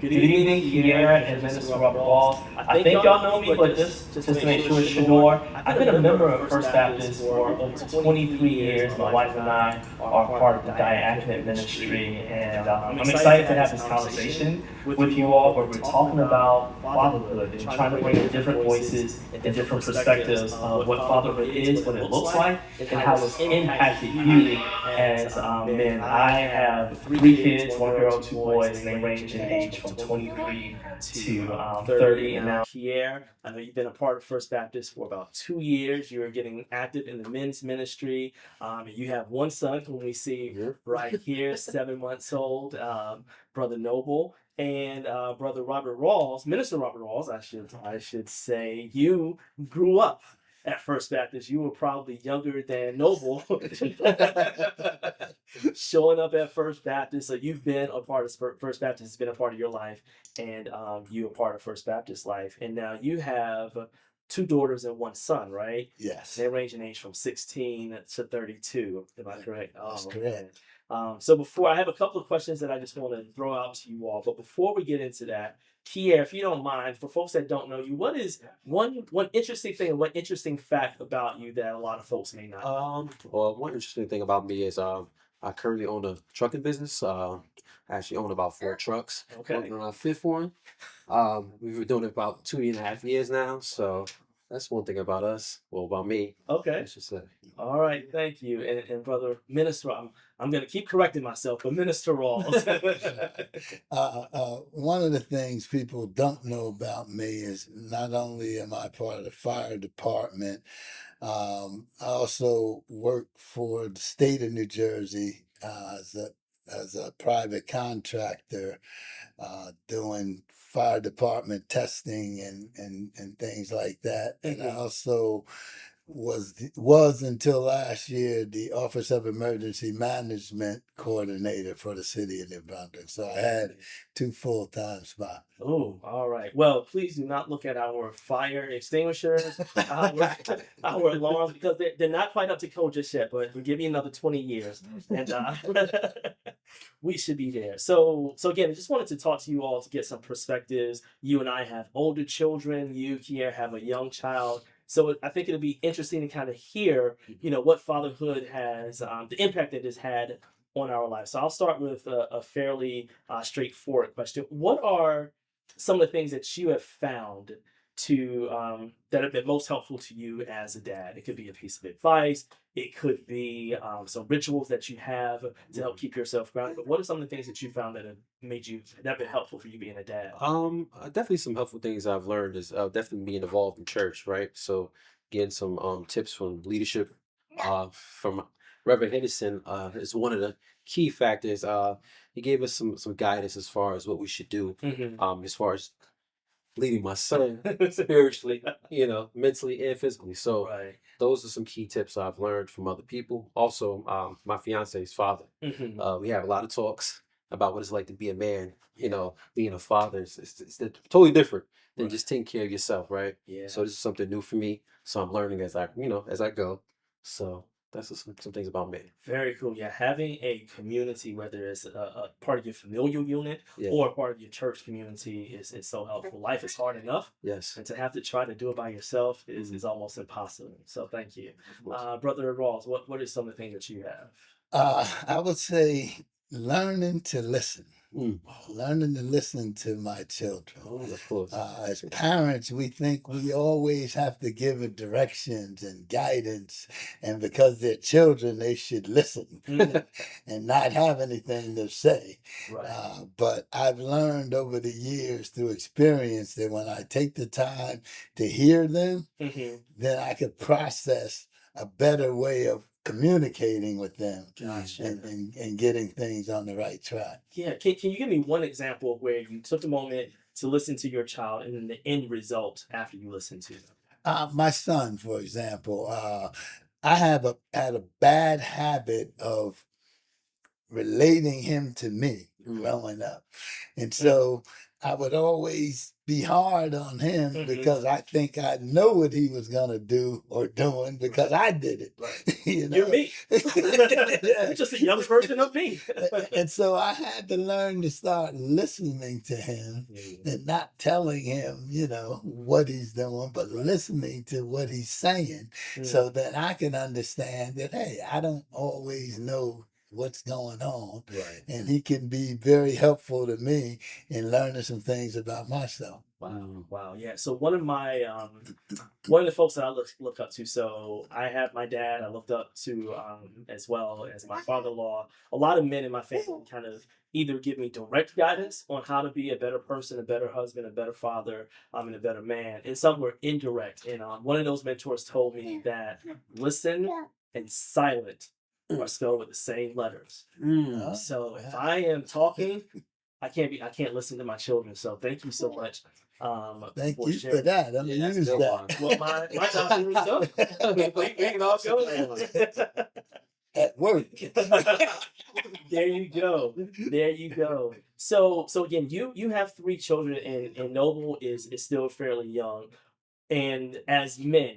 Good evening, Kiera and Minister Robert Walls. I think y'all know me, but just to make sure it's Shador, I've been a member of First Baptist for over 23 years. My wife and I are part of the Diaconate Ministry, and I'm excited to have this conversation with you all where we're talking about fatherhood and trying to bring in different voices and different perspectives of what fatherhood is, what it looks like, and how it's impacted you as men. I have three kids, one girl, two boys, and they range in age from 23 to 30. And now, Pierre, I know you've been a part of First Baptist for about 2 years. You're getting active in the men's ministry. And you have one son, whom we see right here, 7 months old, Brother Noble. And Brother Robert Rawls, Minister Robert Rawls, I should say, you grew up at First Baptist. You were probably younger than Noble showing up at First Baptist. So you've been a part of First Baptist, has been a part of your life, and you are part of First Baptist life. And now you have two daughters and one son, right? Yes. They range in age from 16 to 32. Am I correct? That's correct. So before, I have a couple of questions that I just want to throw out to you all. But before we get into that, Kier, if you don't mind, for folks that don't know you, what is one interesting thing, one interesting fact about you that a lot of folks may not know? Well, one interesting thing about me is I currently own a trucking business. I actually own about 4 trucks. Okay. Working on a fifth one. We've been doing it about 2.5 years now. So that's one thing about us. Well, about me. Okay. I should say. All right, thank you. And Brother Minister, I'm going to keep correcting myself, but Minister Rawls. One of the things people don't know about me is not only am I part of the fire department, I also work for the state of New Jersey as a private contractor, doing fire department testing and things like that. And I also was until last year the Office of Emergency Management coordinator for the city of New Brunswick. So I had 2 full-time spots. Oh, all right. Well, please do not look at our fire extinguishers, our alarms, because they're not quite up to code just yet, but we'll give you another 20 years. And we should be there. So again, I just wanted to talk to you all to get some perspectives. You and I have older children. You, Kier, have a young child. So I think it'll be interesting to kind of hear, what fatherhood has, the impact that it's had on our lives. So I'll start with a fairly straightforward question. What are some of the things that you have found that have been most helpful to you as a dad? It could be a piece of advice. It could be some rituals that you have to help keep yourself grounded. But what are some of the things that you found that have been helpful for you being a dad? Definitely some helpful things I've learned is definitely being involved in church, right? So getting some tips from leadership from Reverend Henderson is one of the key factors. He gave us some guidance as far as what we should do, as far as leading my son spiritually, mentally and physically. So Right. those are some key tips I've learned from other people. Also, my fiance's father. We have a lot of talks about what it's like to be a man. Being a father it's totally different than just taking care of yourself, right? Yeah. So this is something new for me. So I'm learning as I go. So that's just some things about me. Very cool. Yeah, having a community, whether it's a part of your familial unit Yeah. or a part of your church community, is so helpful. Life is hard enough, Yes. and to have to try to do it by yourself is almost impossible. So thank you. Of course. Brother Rawls, what are some of the things that you have? I would say learning to listen. Mm. Learning to listen to my children. Of course. As parents, we think we always have to give it directions and guidance, and because they're children, they should listen and not have anything to say. Right. But I've learned over the years through experience that when I take the time to hear them, then I could process a better way of communicating with them. Gotcha. and getting things on the right track. Yeah. Can you give me one example of where you took a moment to listen to your child and then the end result after you listened to them? My son, for example, I had a bad habit of relating him to me growing up, and so I would always be hard on him Mhm. because I think I know what he was gonna do or doing because I did it. Right. You You're know? me. You're just a young version of me. And so I had to learn to start listening to him and not telling him, you know, what he's doing, but listening to what he's saying so that I can understand that, hey, I don't always know what's going on. Right. And he can be very helpful to me in learning some things about myself. Wow. Wow. Yeah. So one of my one of the folks that I look up to. So I have my dad. I looked up to as well as my father-in-law. A lot of men in my family kind of either give me direct guidance on how to be a better person, a better husband, a better father, and a better man. And some were indirect. And one of those mentors told me that listen and silent are spelled with the same letters. Mm. So if I am talking, I can't listen to my children. So thank you so much. Thank For you sharing. for that. I'm Yeah, gonna that's use a good that. Well, my job is done. We can all go. At work. There you go. There you go. So again, you have three children, and Noble is still fairly young. And as men,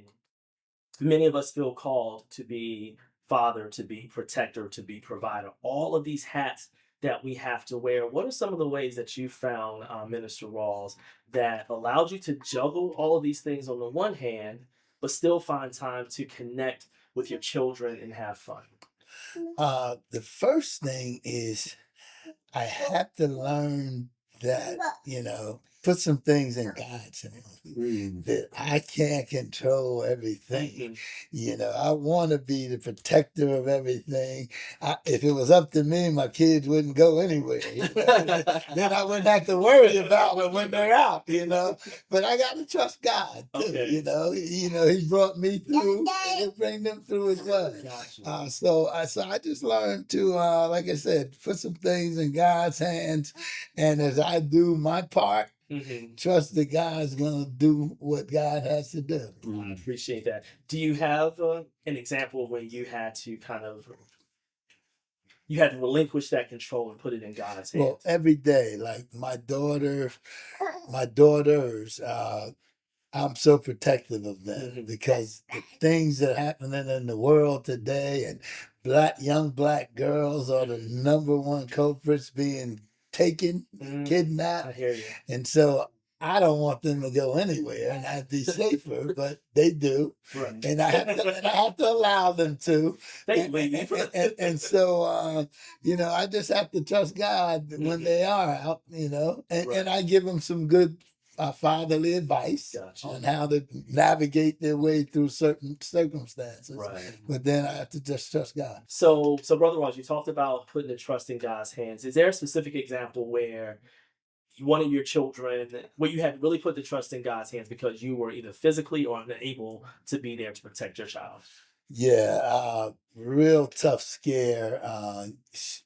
many of us feel called to be father, to be protector, to be provider. All of these hats that we have to wear. What are some of the ways that you found, Minister Rawls, that allowed you to juggle all of these things on the one hand, but still find time to connect with your children and have fun? The first thing is I had to learn that, you know, put some things in God's hands. Mm. That I can't control everything. Mhm. You know, I want to be the protector of everything. If it was up to me, my kids wouldn't go anywhere. You know? Then I wouldn't have to worry about them when they're out. You know, but I got to trust God too. Okay. You know, He brought me through, and He'll bring them through as well. Gotcha. So I just learned to, like I said, put some things in God's hands, and as I do my part, Mhm. trust that God's gonna do what God has to do. I appreciate that. Do you have an example when you had to relinquish that control and put it in God's hands? Well, every day, like my daughters, I'm so protective of them Mhm. because the things that are happening in the world today, and young black girls are the number one culprits being taken, I kidnapped. hear you. And so I don't want them to go anywhere, and I'd be safer, but they do. Right. And I have to allow them to. They And, leave. and so, you know, I just have to trust God when they are out, you know, and Right. I give them some good fatherly advice Gotcha. on how to navigate their way through certain circumstances. Right. But then I have to just trust God. So Brother Ross, you talked about putting the trust in God's hands. Is there a specific example where one of your children, where you had to really put the trust in God's hands because you were either physically or unable to be there to protect your child? Yeah, real tough scare.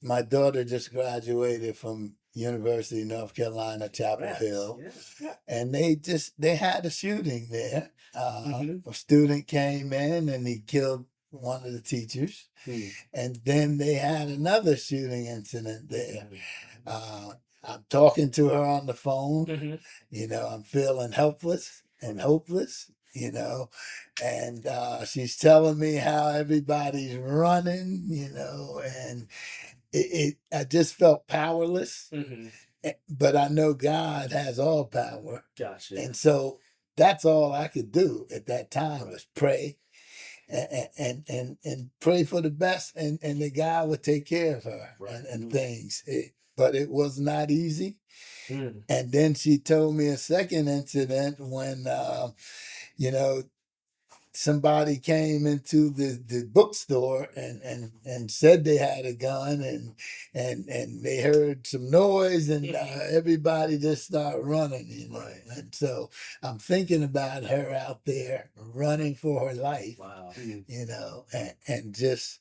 My daughter just graduated from University of North Carolina, Chapel Congrats. Hill, Yeah. and they had a shooting there. Mhm. A student came in and he killed one of the teachers, and then they had another shooting incident there. I'm talking to her on the phone. Mhm. You know, I'm feeling helpless and hopeless, you know, and she's telling me how everybody's running, you know, and I just felt powerless. Mhm. But I know God has all power. Gotcha. And so that's all I could do at that time was pray and pray for the best, and the God would take care of her and things. But it was not easy. Mm. And then she told me a second incident when, you know, somebody came into the bookstore and said they had a gun, and they heard some noise, and everybody just started running, you know. Right. And so I'm thinking about her out there running for her life, Wow. you know, and just,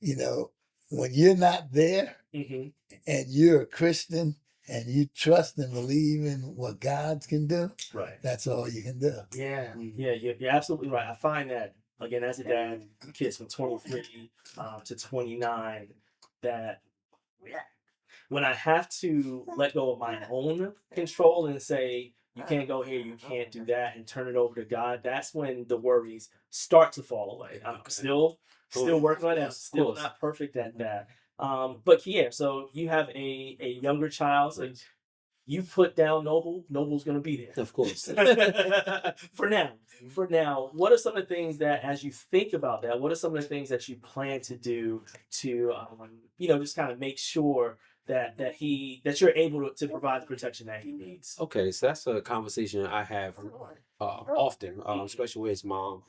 you know, when you're not there Mhm. and you're a Christian and you trust and believe in what God can do, Right. that's all you can do. Yeah. Yeah. You're absolutely right. I find that again as a dad, kids from 23 to 29, that When I have to let go of my own control and say, you can't go here, you can't do that, and turn it over to God, that's when the worries start to fall away. I'm still working on that. I'm still not perfect at that. But yeah, so you have a younger child, so you put down Noble, Noble's gonna be there. Of course. For now. For now, what are some of the things that, as you think about that, what are some of the things that you plan to do to, just kind of make sure that you're able to provide the protection that he needs? Okay, so that's a conversation I have often, especially with his mom.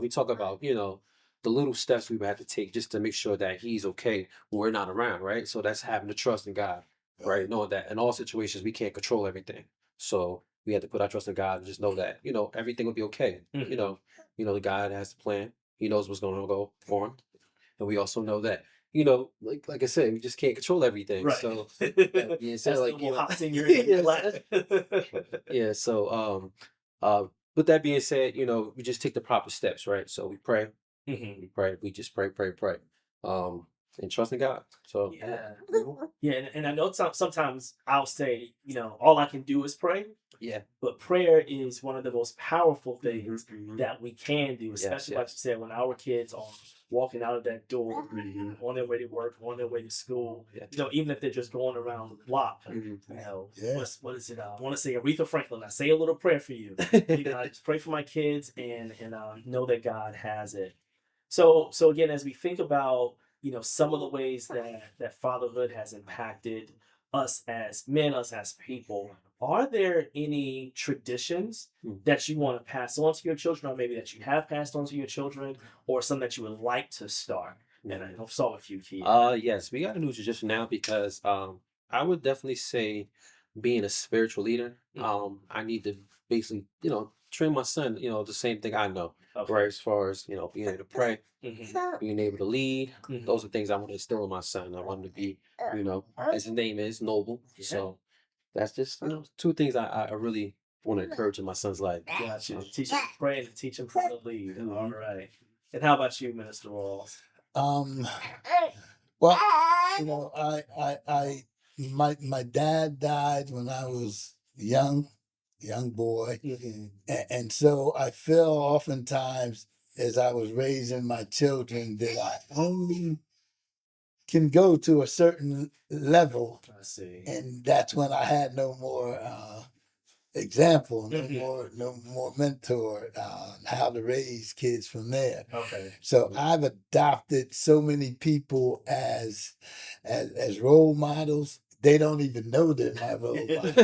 We talk about, the little steps we would have to take just to make sure that he's okay when we're not around, right? So that's having the trust in God, right? Knowing that in all situations we can't control everything. So we have to put our trust in God and just know that, everything will be okay. Mhm. The God has the plan. He knows what's going to go for him. And we also know that, like I said, we just can't control everything. Right. So yeah, That's so the like little hot senior yes, lap. yeah. So with that being said, we just take the proper steps, right? So we pray, Mhm. we pray, we just pray, um, and trust in God. So Yeah. Yeah, and I know sometimes I'll say, all I can do is pray, yeah, but prayer is one of the most powerful things mhm. that we can do, Yes, especially like you yes. said, when our kids are walking out of that door, Mhm. on their way to work, on their way to school, Yeah. even if they're just going around the block. Mhm. Yeah. What is it? I want to say Aretha Franklin. I say a little prayer for you. I just pray for my kids and know that God has it. So again, as we think about some of the ways that fatherhood has impacted us as men, us as people, are there any traditions Mm. that you want to pass on to your children, or maybe that you have passed on to your children, or some that you would like to start? And I'll start with you, Keith. Yes, we got a new tradition now because I would definitely say being a spiritual leader, I need to basically, train my son, the same thing I know. Okay. Right, as far as, being able to pray, Mhm. being able to lead, Mhm. those are things I want to instill in my son. I want him to be, as his name is, noble. Yeah. So that's just, two things I really want to encourage in my son's life. Gotcha. Teach him to pray and teach him how to lead. All right. And how about you, Minister Rawls? Um, well, my dad died when I was young boy, Mhm. and so I feel oftentimes as I was raising my children that I only can go to a certain level, I see. and that's when I had no more example, Mhm. no more mentor how to raise kids from there. Okay. So I've adopted so many people as role models. They don't even know they're my role models.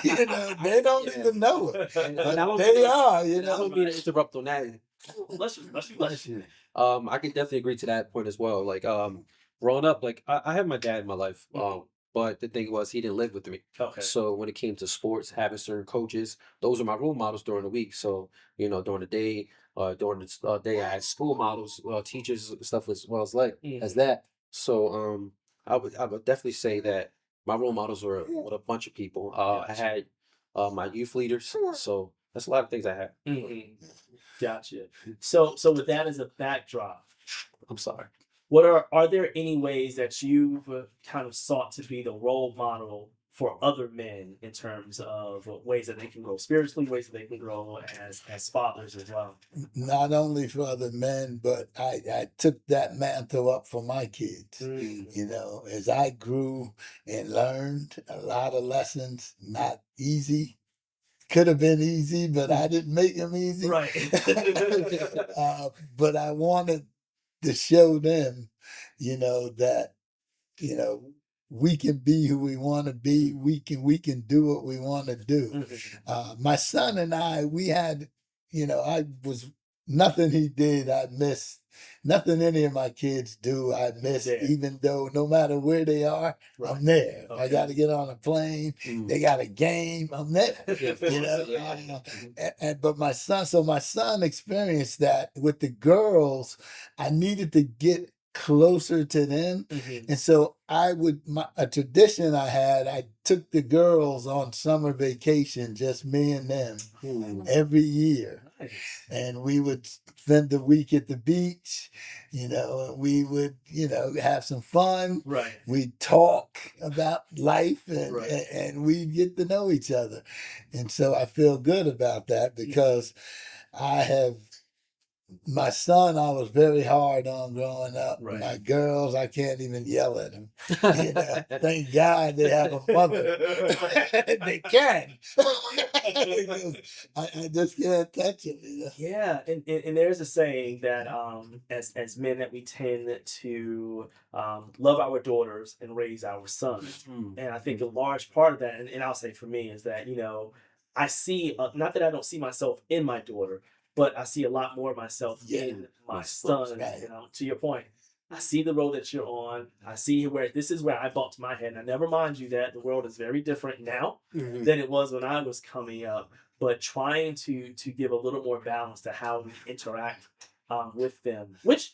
They don't even know it. And But I don't they mean, are, and I don't mean to interrupt on that. Bless you. Bless you. Bless you. I can definitely agree to that point as well. Like, growing up, like I had my dad in my life, but the thing was he didn't live with me. Okay. So when it came to sports, having certain coaches, those are my role models during the week. So during the day, during the day, I had school models, teachers, and stuff as well as Mhm. that. So I would definitely say that my role models were with a bunch of people. I Gotcha. had my youth leaders. So that's a lot of things I had. Mhm. Gotcha. So with that as a backdrop, I'm sorry. what are there any ways that you've kind of sought to be the role model for other men in terms of ways that they can grow spiritually, ways that they can grow as fathers as well? Not only for other men, but I took that mantle up for my kids. Mm. As I grew and learned a lot of lessons, not easy. Could have been easy, but I didn't make them easy. Right. But I wanted to show them, that you know we can be who we want to be. We can do what we want to do. Mhm. My son and I, we had, I was nothing he did I missed. Nothing any of my kids do I miss, There. even though no matter where they are, Right. I'm there. I Okay. got to get on a plane. They got a game. I'm there. Yeah. But my son experienced that with the girls. I needed to get closer to them. And so a tradition I had, I took the girls on summer vacation, just me and them, every year. Nice. And we would spend the week at the beach, and we would, have some fun. Right. We'd talk about life and, Right. and we'd get to know each other. And so I feel good about that because I have my son, I was very hard on growing up. Right. My girls, I can't even yell at them. Thank God they have a mother. They can. I just can't touch them. Yeah, and there's a saying that as men that we tend to love our daughters and raise our sons. And I think a large part of that, and I'll say for me, is that I see not that I don't see myself in my daughter, but I see a lot more of myself in my son. Right. To your point, I see the road that you're on. I see where this is where I bumped my head. And I never mind you that the world is very different now than it was when I was coming up. But trying to give a little more balance to how we interact with them. Which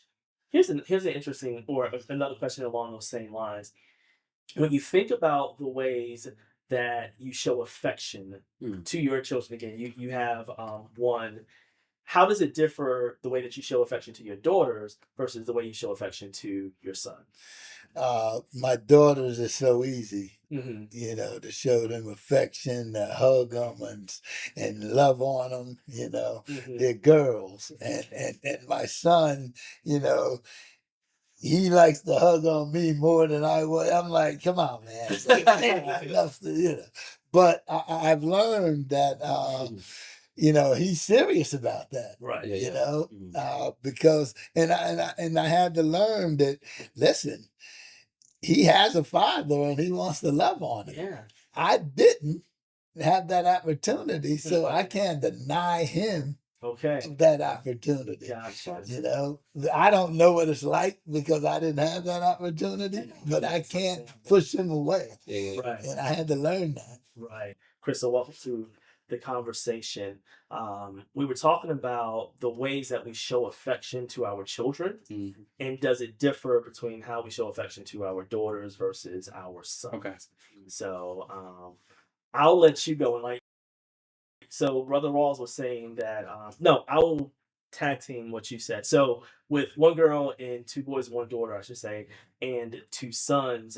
here's an interesting or another question along those same lines. When you think about the ways that you show affection to your children, again, you have one. How does it differ the way that you show affection to your daughters versus the way you show affection to your son? My daughters are so easy, Mm-hmm. to show them affection, to hug them and love on them. Mm-hmm. They're girls, and my son, he likes to hug on me more than I would. I'm like, come on, man. It's like, enough to. But I've learned that. He's serious about that. Right. Because I had to learn that. Listen, he has a father and he wants to love on him. Yeah. I didn't have that opportunity, so I can't deny him Okay. that opportunity. Gotcha. I don't know what it's like because I didn't have that opportunity, but I can't push him away. Right. And I had to learn that. Right. Crystal, welcome to the conversation. We were talking about the ways that we show affection to our children, and does it differ between how we show affection to our daughters versus our sons? Okay. So I'll let you go. And so Brother Rawls was saying that, no, I will tag team what you said. So with one girl and two boys, one daughter, I should say, and two sons,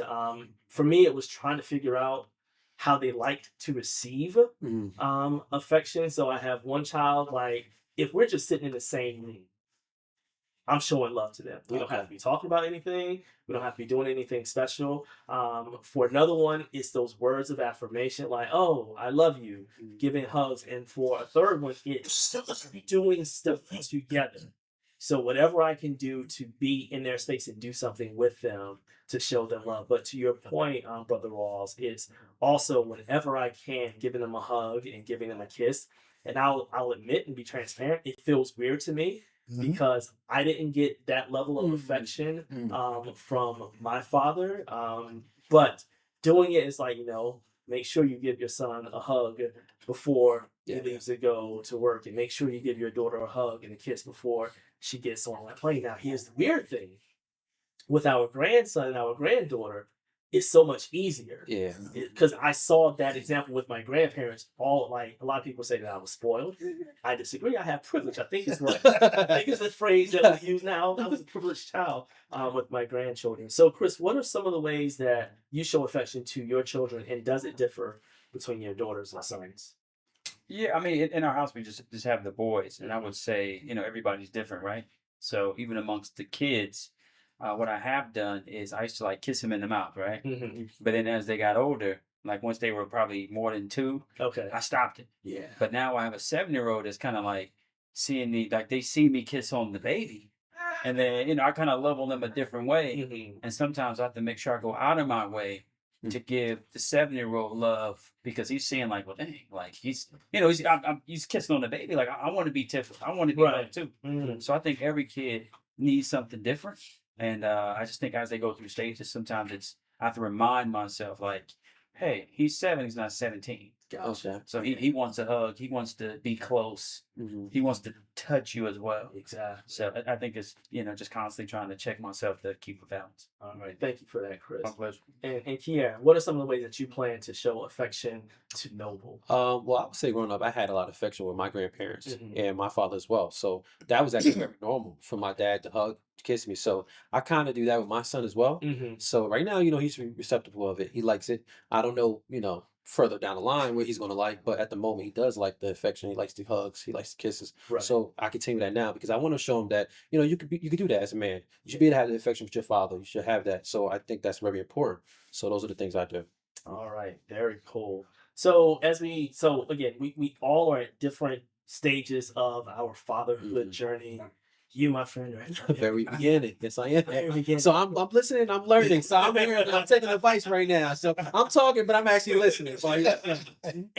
for me, it was trying to figure out how they liked to receive affection. So I have one child, like, if we're just sitting in the same room, I'm showing love to them. We don't have to be talking about anything. We don't have to be doing anything special. For another one, it's those words of affirmation, like, oh, I love you, giving hugs. And for a third one, it's doing stuff together. So whatever I can do to be in their space and do something with them to show them love. But to your point, Brother Rawls, is also whenever I can, giving them a hug and giving them a kiss. And I'll admit and be transparent, it feels weird to me because I didn't get that level of affection from my father. But doing it is like, make sure you give your son a hug before he leaves to go to work, and make sure you give your daughter a hug and a kiss before she gets on that plane. Now, here's the weird thing. With our grandson and our granddaughter, it's so much easier. Yeah. Because I saw that example with my grandparents. A lot of people say that I was spoiled. I disagree. I have privilege. I think it's right. I think it's a phrase that we use now. I was a privileged child with my grandchildren. So, Chris, what are some of the ways that you show affection to your children, and does it differ between your daughters and sons? Yeah, I mean, in our house we just have the boys, and I would say everybody's different, right? So even amongst the kids, what I have done is I used to like kiss them in the mouth, right? But then as they got older, like once they were probably more than 2, I stopped it. Yeah. But now I have a 7-year-old that's kind of like seeing me, like they see me kiss on the baby, and then I kind of love on them a different way, and sometimes I have to make sure I go out of my way to give the 7-year-old love, because he's seeing like, well, dang, like he's kissing on the baby. Like I want to be tickled. I want to be loved too. So I think every kid needs something different. And I just think as they go through stages, sometimes I have to remind myself like, hey, he's 7, he's not 17. Gotcha. So he wants a hug. He wants to be close. Mhm. He wants to touch you as well. Exactly. So I think it's just constantly trying to check myself to keep a balance. All right. Thank you for that, Chris. My pleasure. And Kiera, what are some of the ways that you plan to show affection to Noble? Well, I would say growing up, I had a lot of affection with my grandparents Mhm. and my father as well. So that was actually very normal for my dad to hug, to kiss me. So I kind of do that with my son as well. Mm-hmm. So right now, he's receptive of it. He likes it. I don't know, further down the line what he's going to like, but at the moment, he does like the affection. He likes the hugs. He likes the kisses. Right. So I continue that now because I want to show him that, you could do that as a man. You should be able to have the affection with your father. You should have that. So I think that's very important. So those are the things I do. All right, very cool. So again, we all are at different stages of our fatherhood Mhm. journey. You, my friend, are at the Very beginning. Yes, I am. very beginning. So I'm listening, I'm learning. So I'm hearing, I'm taking advice right now. So I'm talking, but I'm actually listening. So And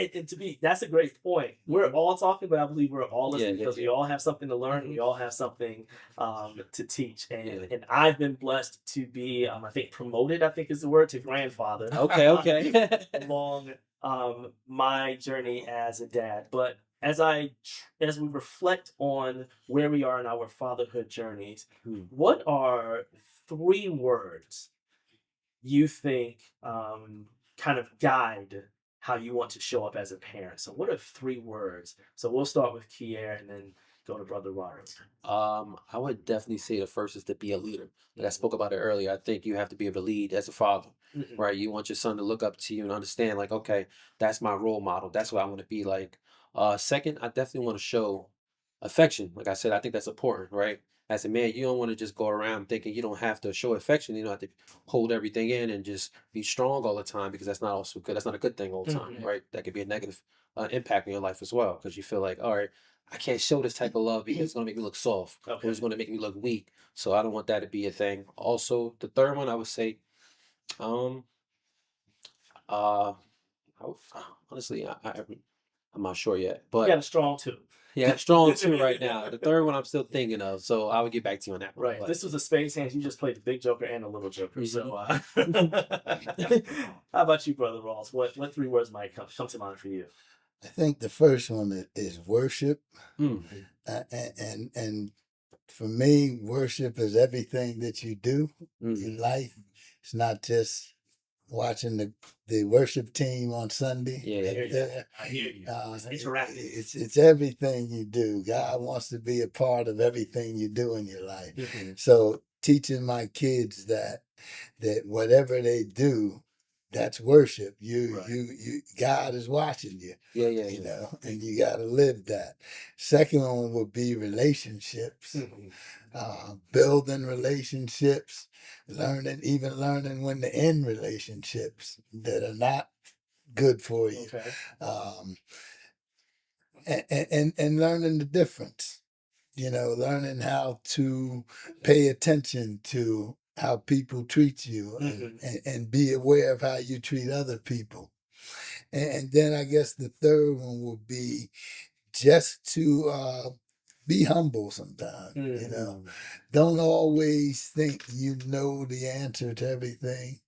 that's a great point. We're all talking, but I believe we're all listening Yeah, because we all have something to learn and we all have something to teach. And Yeah. and I've been blessed to be, I think promoted, I think is the word, to grandfather. okay. Along my journey as a dad. But as we reflect on where we are in our fatherhood journeys, Hmm. what are 3 words you think kind of guide how you want to show up as a parent? So what are 3 words? So we'll start with Kier and then go to Brother Robert. I would definitely say the first is to be a leader. Like I spoke about it earlier. I think you have to be able to lead as a father, Mhm. right? You want your son to look up to you and understand, like, okay, that's my role model. That's what I want to be like. Second, I definitely want to show affection. Like I said, I think that's important, right? As a man, you don't want to just go around thinking you don't have to show affection. You don't have to hold everything in and just be strong all the time because that's not also good. That's not a good thing all the time, Mhm. right? That could be a negative impact in your life as well because you feel like, all right, I can't show this type of love because it's going to make me look soft Okay. or it's going to make me look weak. So I don't want that to be a thing. Also, the third one I would say, um, uh, I would- honestly, I'm not sure yet, You but got a strong 2. yeah, strong two right now. The third one I'm still thinking of, so I would get back to you on that one. Right. But This was a Space Hands. You just played the big Joker and the little Joker. So, Mhm. how about you, Brother Ross? What 3 words might come to mind for you? I think the first one is worship, Mm. and for me, worship is everything that you do in life. It's not just watching the worship team on Sunday. Yeah. I hear you. It's interactive. It's everything you do. God wants to be a part of everything you do in your life. Mhm. So teaching my kids that whatever they do, that's worship. Right. God is watching you. Yeah. And you got to live that. Second one would be relationships. Mhm. Building relationships, learning when to end relationships that are not good for you. Okay. Um, and learning the difference, learning how to pay attention to how people treat you and be aware of how you treat other people. And then I guess the third one would be just to be humble sometimes. Mhm. Don't always think you know the answer to everything.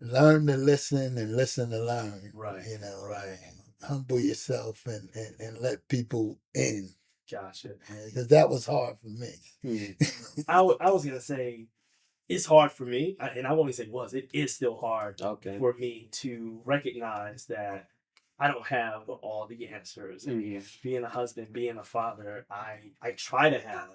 Learn to listen and listen to learn. Right. Right. Humble yourself and let people in. Gotcha. Because that was hard for me. Mm. I was gonna say it's hard for me, and I won't even say it is still hard Okay. for me to recognize that I don't have all the answers. And being a husband, being a father, I try to have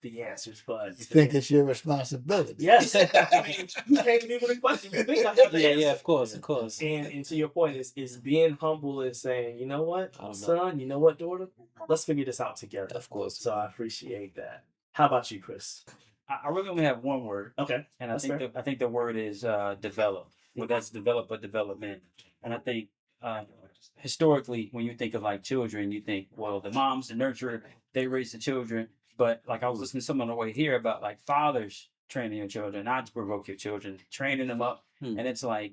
the answers, but You think it's your responsibility? yes, I mean, you can't even question. You think I have the Yeah, answer. of course. And to your point is being humble and saying, you know what, I don't know. son, you know what, daughter, let's figure this out together. Of course. So I appreciate that. How about you, Chris? I really only have one word, Okay. and That's fair. I think the word is develop. Well, that's develop, but development. And I think historically, when you think of like children, you think, well, the moms, the nurturer, they raise the children. But like I was listening to someone on the way here about like fathers training your children, not to provoke your children, training them up. And it's like,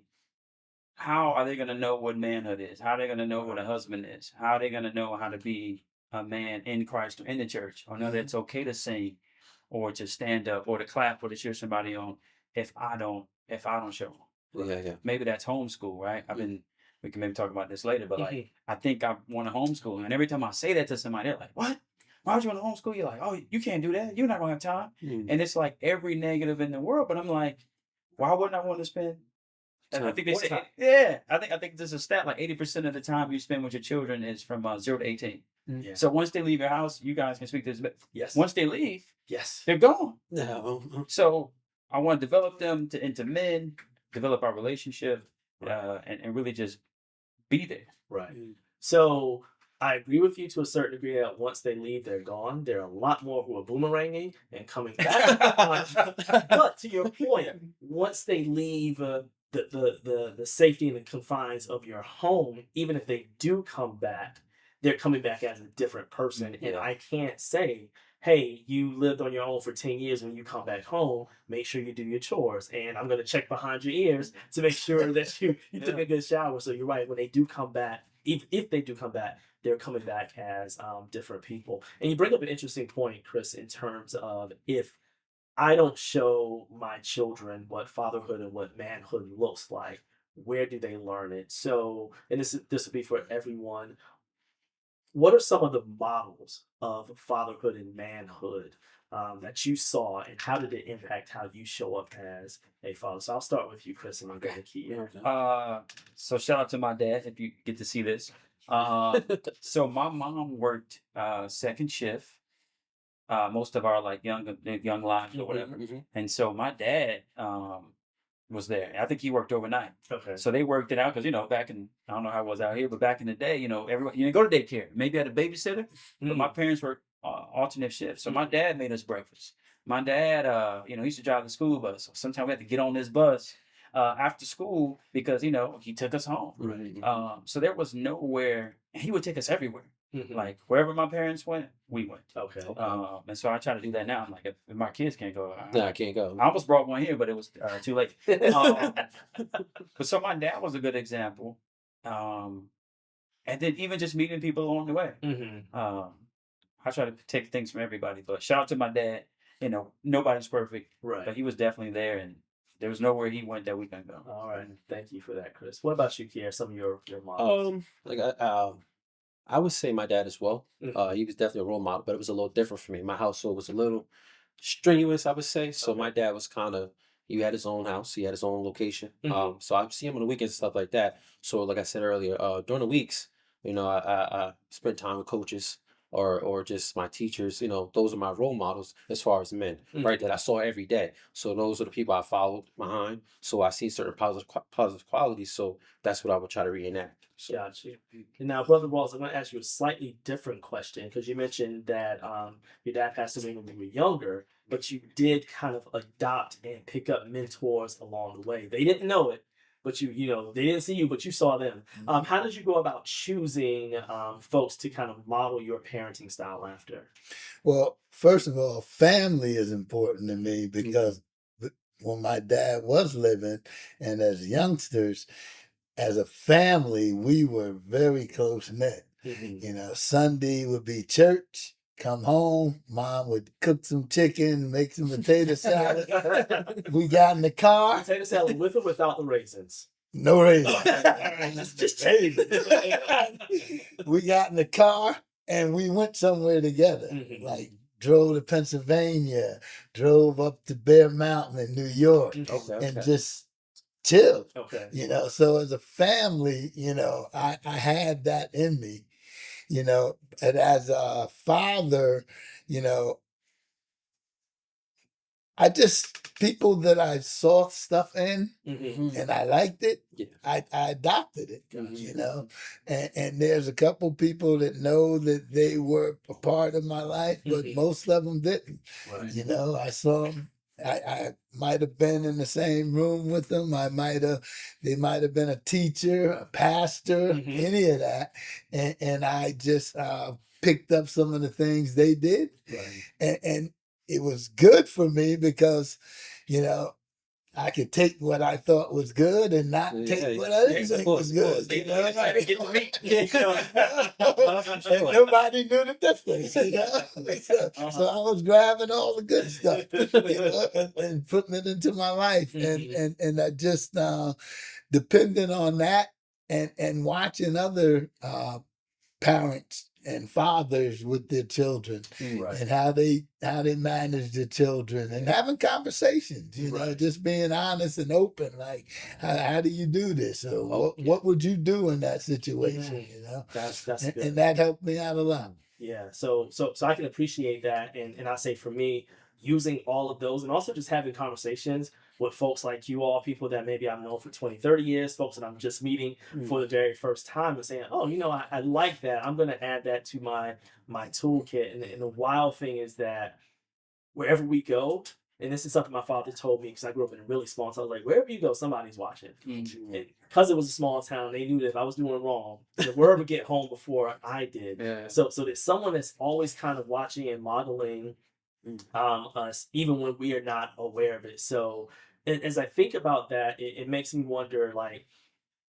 how are they going to know what manhood is? How are they going to know what a husband is? How are they going to know how to be a man in Christ or in the church? Or know that it's okay to sing or to stand up or to clap or to cheer somebody on if I don't show them. Yeah. Maybe that's homeschool, right? I've been we can maybe talk about this later, but like, I think I want to homeschool. And every time I say that to somebody, they're like, what? Why would you want to homeschool? You're like, oh, you can't do that. You're not going to have time. And it's like every negative in the world. But I'm like, why wouldn't I want to spend? And I think they say, yeah, I think there's a stat like 80% of the time you spend with your children is from 0 to 18. Yeah. So once they leave your house, you guys can speak to this. But Yes. once they leave, Yes. they're gone. No. So I want to develop them into men, develop our relationship, and really just be there. Right. So I agree with you to a certain degree that once they leave, they're gone. There are a lot more who are boomeranging and coming back. But to your point, once they leave the safety and the confines of your home, even if they do come back, they're coming back as a different person. And I can't say, hey, you lived on your own for 10 years. When you come back home, make sure you do your chores. And I'm going to check behind your ears to make sure that you took a good shower. So you're right. When they do come back, if they do come back, they're coming back as different people. And you bring up an interesting point, Chris, in terms of if I don't show my children what fatherhood and what manhood looks like, where do they learn it? So, and this will be for everyone. What are some of the models of fatherhood and manhood that you saw, and how did it impact how you show up as a father? So I'll start with you, Chris, and I'm going to keep you. So shout out to my dad if you get to see this. So my mom worked second shift most of our like young lives or whatever, and so my dad was there. I think he worked overnight. Okay. So they worked it out because back in, I don't know how it was out here, but back in the day, everyone you didn't go to daycare. Maybe had a babysitter, but my parents worked alternate shifts. So my dad made us breakfast. My dad, he used to drive the school bus. So sometimes we had to get on this bus after school because he took us home. Right. So there was nowhere, and he would take us everywhere. Like wherever my parents went, we went. Okay. And so I try to do that now. I'm like, if my kids can't go, I can't go. I almost brought one here, but it was too late. But so my dad was a good example. And then even just meeting people along the way. I try to take things from everybody, but shout out to my dad. Nobody's perfect, Right. but he was definitely there, and there was nowhere he went that we couldn't go. All right. Thank you for that, Chris. What about you, Kier? Some of your models? I would say my dad as well. He was definitely a role model, but it was a little different for me. My household was a little strenuous, I would say. So my dad was he had his own house, he had his own location. So I see him on the weekends and stuff like that. So like I said earlier, during the weeks, I spent time with coaches or just my teachers. Those are my role models as far as men, right? That I saw every day. So those are the people I followed behind. So I see certain positive qualities. So that's what I would try to reenact. So. Got you. And now, Brother Walls, I'm going to ask you a slightly different question because you mentioned that your dad passed away when you were younger, but you did kind of adopt and pick up mentors along the way. They didn't know it, but they didn't see you, but you saw them. How did you go about choosing folks to kind of model your parenting style after? Well, first of all, family is important to me because when my dad was living and as youngsters, as a family, we were very close knit. Sunday would be church, come home, mom would cook some chicken, make some potato salad. We got in the car. Potato salad with or without the raisins? No raisins. Just raisins. We got in the car and we went somewhere together. Like drove to Pennsylvania, drove up to Bear Mountain in New York, and just chill. Okay. So as a family, I had that in me, and as a father, I just, people that I saw stuff in and I liked it, I adopted it, and there's a couple people that know that they were a part of my life, but most of them didn't. Right. I saw them. I might have been in the same room with them. They might have been a teacher, a pastor, any of that. And I just picked up some of the things they did. Right. And it was good for me because, I could take what I thought was good and not take what I didn't think was good. And nobody knew the difference. So I was grabbing all the good stuff, and putting it into my life, and I just depending on that, and watching other parents and fathers with their children Right. and how they manage their children and having conversations, you know, Right. just being honest and open, like how do you do this, or Okay. what would you do in that situation, Mhm. you know? That's and, good. and that helped me out a lot. Yeah, so I can appreciate that, and I say for me, using all of those, and also just having conversations with folks like you all, people that maybe I've known for 20, 30 years, folks that I'm just meeting for the very first time, and saying, oh, you know, I like that. I'm going to add that to my toolkit. And the wild thing is that wherever we go, and this is something my father told me because I grew up in a really small town. Like wherever you go, somebody's watching. And because it was a small town, they knew that if I was doing wrong, the word would get home before I did. Yeah. So there's someone that's always kind of watching and modeling us, even when we are not aware of it. So as I think about that, it makes me wonder, like,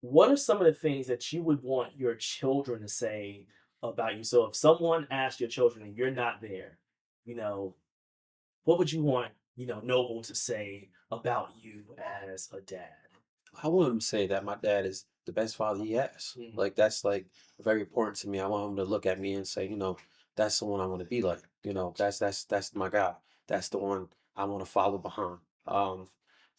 what are some of the things that you would want your children to say about you? So if someone asked your children and you're not there, you know, what would you want, Noble to say about you as a dad? I want him to say that my dad is the best father he has. Like that's like very important to me. I want him to look at me and say, that's the one I want to be like. That's my guy. That's the one I want to follow behind. I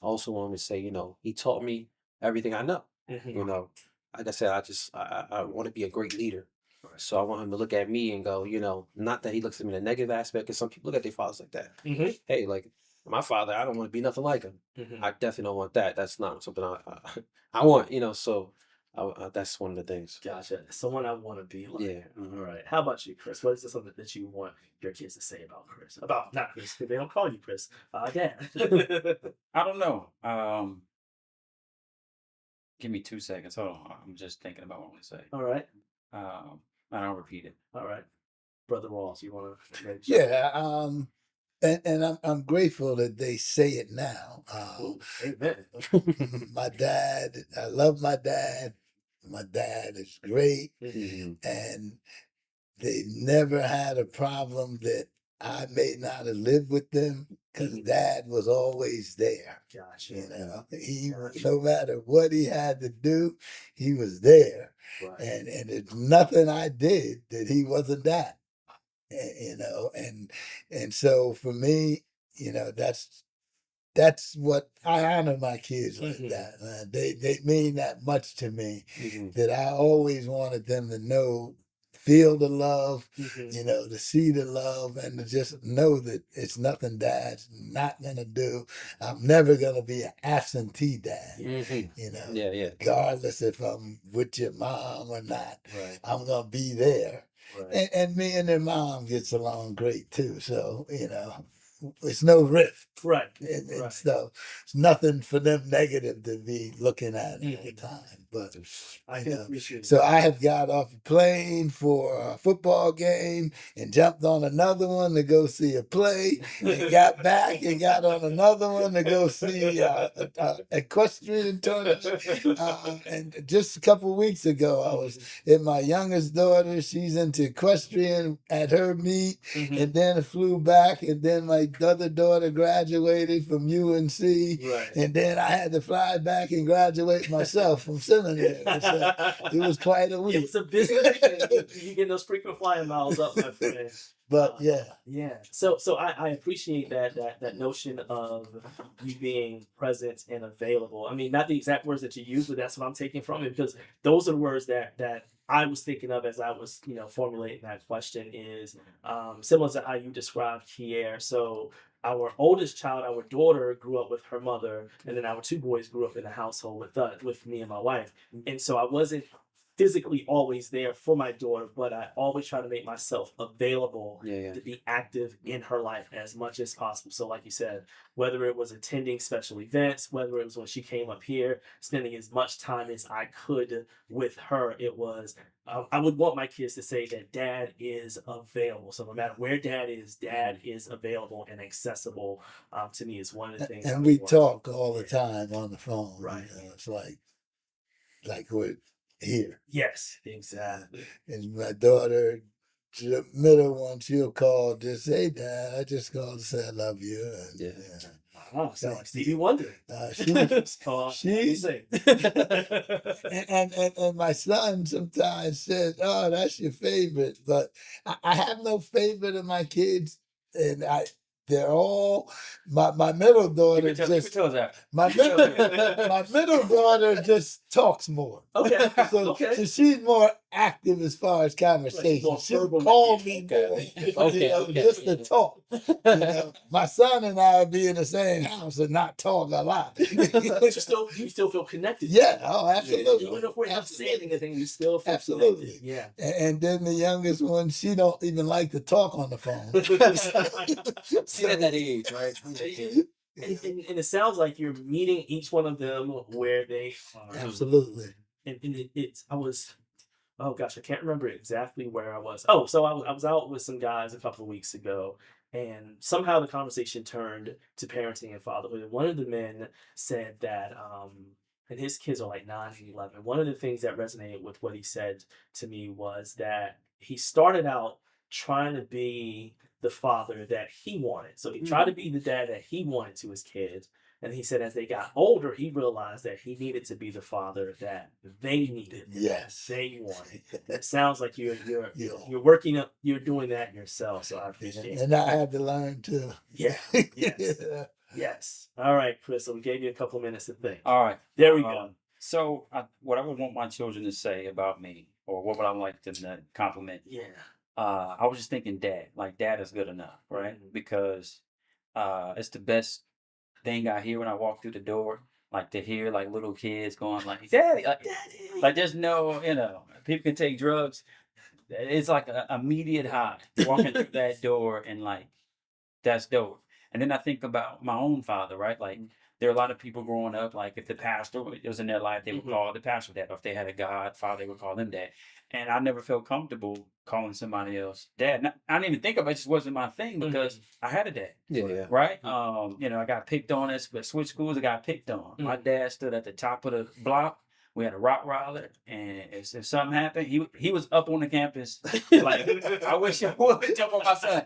also want him to say, he taught me everything I know. You know, like I said, I want to be a great leader. So I want him to look at me and go, not that he looks at me in a negative aspect, because some people look at their fathers like that. Hey, like my father, I don't want to be nothing like him. I definitely don't want that. That's not something I want, so that's one of the things. Gotcha. Someone I want to be like. Yeah. All right. How about you, Chris? What is something that you want your kids to say about Chris? About not Chris, because they don't call you Chris. Dad. I don't know. Give me 2 seconds. Hold on. I'm just thinking about what I'm gonna say. All right. And I'll repeat it. All right. Brother Ross, you want to? Yeah. And I'm grateful that they say it now. Amen. My dad, I love my dad. My dad is great, and they never had a problem that I may not have lived with them because Dad was always there. Gotcha. He no matter what he had to do, he was there, Right. and there's nothing I did that he wasn't that. And so for me, that's what I honor my kids like that. They mean that much to me that I always wanted them to know, feel the love, to see the love, and to just know that it's nothing Dad's not gonna do. I'm never gonna be an absentee dad. Yeah. Regardless if I'm with your mom or not, Right. I'm gonna be there. Right. And me and their mom gets along great too. So, it's no rift. Right. And so it's nothing for them negative to be looking at all the time. But I can appreciate so that. I have got off a plane for a football game and jumped on another one to go see a play and got back and got on another one to go see equestrian tournament. And just a couple weeks ago, I was at my youngest daughter. She's into equestrian at her meet, and then I flew back, and then my other daughter graduated from UNC, and then I had to fly back and graduate myself from seminary. So it was quite a week. It was a busy weekend. You get those frequent flying miles up, my friend. But yeah. So I appreciate that notion of you being present and available. I mean, not the exact words that you use, but that's what I'm taking from it, because those are the words that I was thinking of as I was, formulating that question. Is similar to how you described Kier. So our oldest child, our daughter, grew up with her mother, and then our two boys grew up in a household with me and my wife. And so I wasn't physically always there for my daughter, but I always try to make myself available to be active in her life as much as possible. So like you said, whether it was attending special events, whether it was when she came up here, spending as much time as I could with her, it was, I would want my kids to say that Dad is available. So no matter where Dad is available and accessible to me is one of the things. And we talk all the time on the phone. Right. It's like we're here. Yes, exactly. And my daughter, the middle one, she'll call, just say, Dad, I just called to say I love you. And, Oh, sound like Stevie Wonder. She It's called she Sing. and my son sometimes says, "Oh, that's your favorite," but I have no favorite of my kids, and they're all my middle You daughter can tell. You can just tell us that. my middle daughter just talks more. Okay. So, Okay. so she's more active as far as conversation. more She'll verbal. call me Okay. more, Okay. just to talk. My son and I would be in the same house and not talk a lot. You still feel connected. Yeah, oh, absolutely. Even if we're not saying anything, you still feel Absolutely. connected. Yeah. And then the youngest one, she don't even like to talk on the phone. See at that age, right? And it sounds like you're meeting each one of them where they are. Absolutely. And oh gosh, I can't remember exactly where I was. Oh, so I was out with some guys a couple of weeks ago, and somehow the conversation turned to parenting and fatherhood. And one of the men said that, and his kids are like 9 and 11. One of the things that resonated with what he said to me was that he started out trying to be the father that he wanted. So he tried to be the dad that he wanted to his kids. And he said as they got older, he realized that he needed to be the father that they needed. Yes. They wanted. It sounds like you're Yeah. you're doing that yourself. So I appreciate it. And I had to learn too. Yeah. Yes. Yes. All right, Chris. So we gave you a couple minutes to think. All right. There we go. So, what I would want my children to say about me, or what would I like them to compliment? Yeah. I was just thinking, dad. Like, dad is good enough, right? Because it's the best thing I hear when I walk through the door. Like to hear like little kids going like, "Daddy, Daddy. like there's no, people can take drugs. It's like an immediate high walking through that door, and like that's dope. And then I think about my own father, right? Like there are a lot of people growing up, like if the pastor was in their life, they would call the pastor dad. Or if they had a godfather, they would call them dad. And I never felt comfortable calling somebody else dad. I didn't even think of it; it just wasn't my thing because I had a dad. Yeah. Right? I got picked on at switch schools. I got picked on. My dad stood at the top of the block. We had a Rottweiler, and if something happened, he was up on the campus. Like I wish I would jump on my son.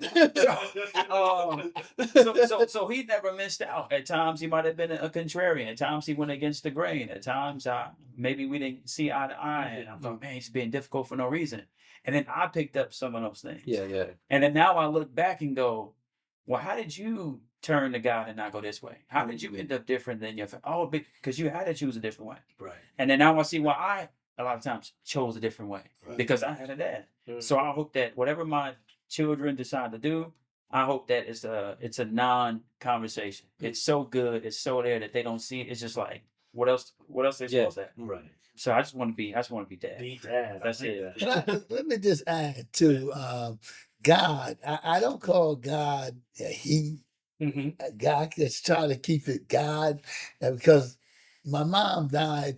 So he never missed out. At times he might have been a contrarian. At times he went against the grain. At times maybe we didn't see eye to eye. And I thought, man, he's being difficult for no reason. And then I picked up some of those things. Yeah. And then now I look back and go, well, how did you turn to God and not go this way? How did you end up different than your family? Oh, because you had to choose a different way. Right. And then now I see why I, a lot of times, chose a different way. Right. Because I had a dad. So I hope that whatever my children decide to do, I hope that it's a non-conversation. It's so good. It's so there that they don't see it. It's just like, what else they supposed to have? Right. So I just want to be dad. Be dad. That's it. Let me just add to God. I don't call God he. God, let's try to keep it God, because my mom died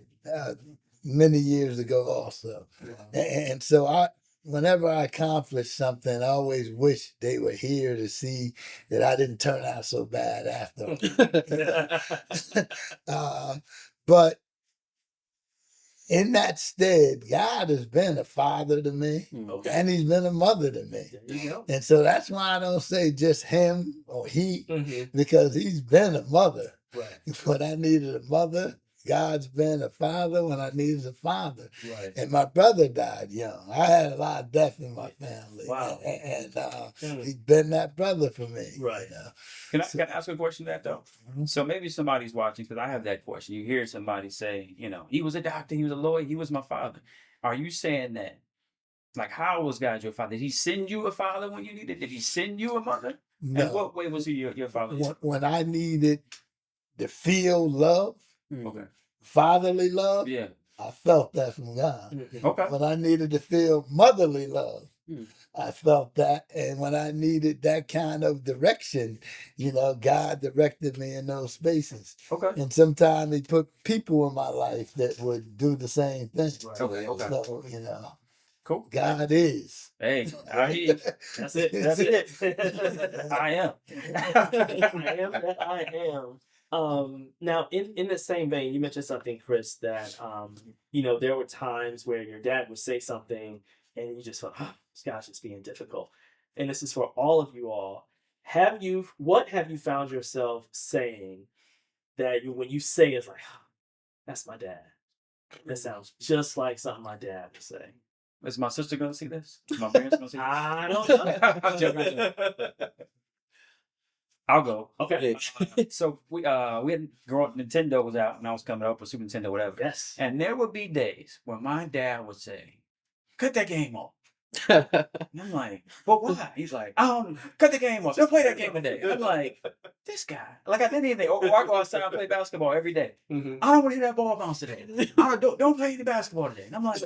many years ago also. And so whenever I accomplish something, I always wish they were here to see that I didn't turn out so bad after. But in that stead, God has been a father to me, and he's been a mother to me. There you go. And so that's why I don't say just him or he, because he's been a mother. Right. When I needed a mother, God's been a father when I needed a father. Right. And my brother died young. I had a lot of death in my family. Wow. And he's been that brother for me. Right. You know? Can I ask a question to that though? So maybe somebody's watching, because I have that question. You hear somebody say, he was a doctor, he was a lawyer, he was my father. Are you saying that, like, how was God your father? Did he send you a father when you needed? Did he send you a mother? No. And what way was he your father? When I needed to feel love, Okay. fatherly love, Yeah. I felt that from God. Okay. When I needed to feel motherly love, I felt that. And when I needed that kind of direction, God directed me in those spaces. Okay. And sometimes he put people in my life that would do the same thing. Right. Okay. So, Cool. God is. Hey, I hear you. That's it. That's it. I am. I am that I am. Now, in the same vein, you mentioned something, Chris, that there were times where your dad would say something, and you just felt, this guy's just being difficult. And this is for all of you all. What have you found yourself saying that when you say it's like, "Ah, that's my dad. That sounds just like something my dad would say." Is my sister gonna see this? Is my parents gonna see this? I don't know. I'm joking. I'll go. Okay. So we had growing up, Nintendo was out and I was coming up with Super Nintendo, whatever. Yes. And there would be days where my dad would say, "Cut that game off." And I'm like, "But why?" He's like, "I don't cut the game off. Don't play that game today." I'm like, this guy. Like I didn't even. Or I go outside and play basketball every day. Mhm. I don't want to hear that ball bounce today. Don't play any basketball today. And I'm like,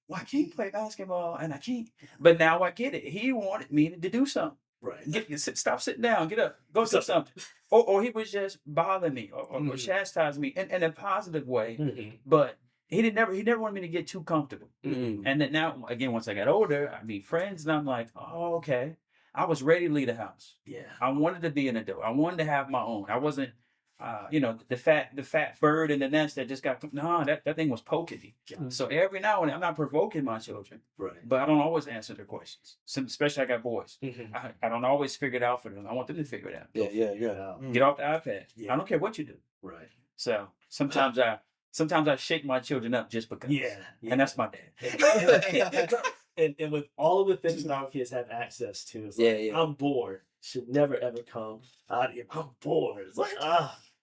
well, I can't play basketball and I can't. But now I get it. He wanted me to do something. Right. Stop sitting down. Get up. Go do something. Or he was just bothering me or Mhm. chastising me in a positive way. Mhm. But he never wanted me to get too comfortable. Mhm. And then now again, once I got older, I meet friends and I'm like, oh, okay. I was ready to leave the house. Yeah. I wanted to be an adult. I wanted to have my own. I wasn't the fat bird in the nest that just got that thing was poking me. Yeah. So every now and then I'm not provoking my children, Right. but I don't always answer their questions. Especially I got boys. Mhm. I don't always figure it out for them. I want them to figure it out. Yeah. Get off the iPad. Yeah. I don't care what you do. Right. So sometimes I shake my children up just because. Yeah. And that's my dad. And with all of the things that our kids have access to, it's like, I'm bored. Should never ever come out of here. I'm bored. It's like,